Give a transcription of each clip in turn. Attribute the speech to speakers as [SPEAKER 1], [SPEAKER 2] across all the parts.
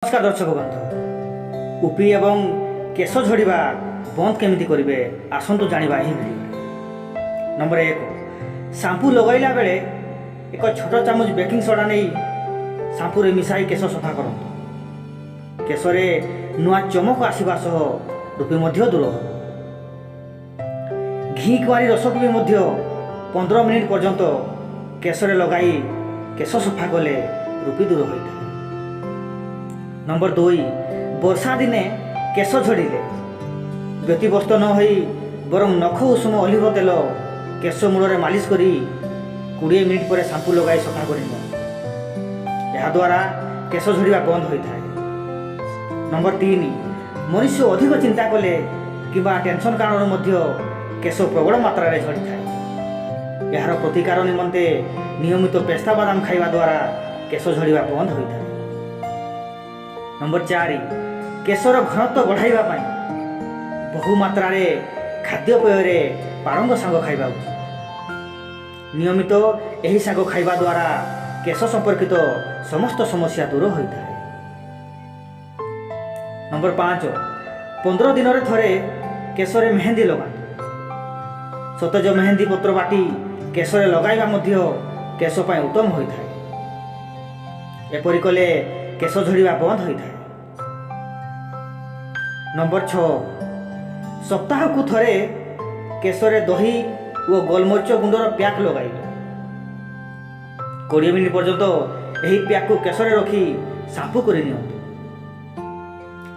[SPEAKER 1] नमस्कार दर्शक बंधु, उपी एवं केश झड़िबा बंद केमिति करिवे आसंतु जानिबा ही भिडियो। नंबर 1, शैम्पू लगाइला बेले एक छोट चामच बेकिंग सोडा नहीं शैम्पू रे मिसाई केश सफा करंतु। केशरे नुआ चमक आसीबा सह रूपी मध्य दूर हो। घी कुआरी रस को भी मध्य 15 मिनिट पर्यंत केशरे लगाई केश सफा कले रूपी दूर होता है। नंबर 2, वर्षा दिने केश झड़िले व्यतिव्यस्त न होई बरं नख उषुम ऑलिव तेल केश मूल मालिश करी 20 मिनिट पर शैम्पू लगाई सफा कर यह द्वारा केश झड़िबा बंद होता है। नंबर 3, मनुष्य अधिक चिंता कले किंबा टेंशन कारण मध्य केश प्रबल मात्रा रे झड़ी थाए। यार प्रतिकार निमंते नियमित पेस्ता बादाम खाइबा द्वारा केश झड़िबा बंद होता है। नंबर 4, केशर घनत्व बढ़ाइबा पाई बहु मात्रा रे खाद्यपेय पारंग साग खाइबा उचित। नियमित एही साग खाइबा द्वारा केश संपर्कित समस्त समस्या दूर होता है। नंबर 5, 15 दिन रे थरे केशरे मेहंदी लगातु। सतेज मेहंदी पत्र बाटी केशरे लगाइबा मध्य केश पाई उत्तम होता है। एपरि कले केश झड़िबा बंद होता है। नंबर 6, सप्ताह को थरे केशरे दही और गोलमरीच गुंडर पैक लगाइबे। 20 मिनिट पर्यंत यही पैक को केशरे रखी शैम्पू कर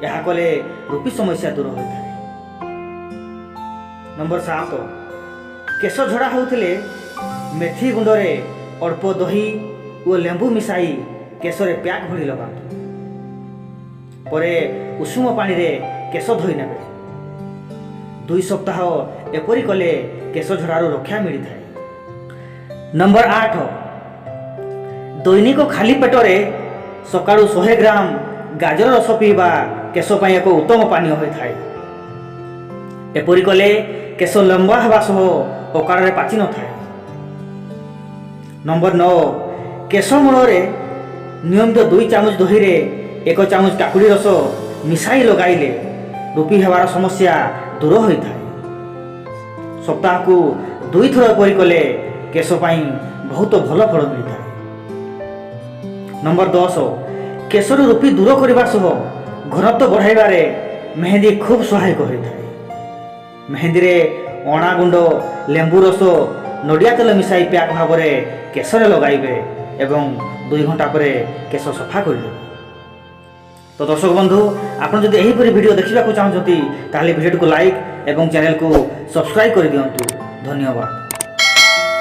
[SPEAKER 1] यह कले रूपी समस्या दूर होता है। नंबर 7, केश झड़ा होते मेथी गुंडरे अल्प दही और लेंबू मिसाई केशरे पैक भरी लगातु। परे उषुम पानी रे केश धोई नेबे। 2 सप्ताह एपरी कले केश झड़ारू रक्षा मिलता है। नंबर 8, दैनिक खाली पेटरे सकाळु 100 ग्राम गाजर रस पीवा केश पाई एक उत्तम पानीय होता है। एपरी कले केश लंबा हवा सह अकाल पाचि न थाए। नंबर 9, केश मूल नियमित 2 चामच दही रे 1 चामच काकुड़ी रस मिसाई लगाइले रूपी हेबार समस्या दूर होता है। सप्ताह को 2 थर परी कले केश पाई बहुत भल फल मिलता है। नंबर 10, केशर रूपी दूर करने सह घनत्व बढ़ाइबारे मेहंदी खूब सहायक होता है। मेहंदी रे अणा गुंड लेंबू रस नड़िया तेल मिसाई पैक भाव में केशरे लगाइबे एवं 2 घंटा पर केश सफा कर। तो दर्शक बंधु, आपन जदि एहीपरि वीडियो देखा चाहते ताले वीडियो को लाइक एवं चैनल को सब्सक्राइब कर दियंतु। धन्यवाद।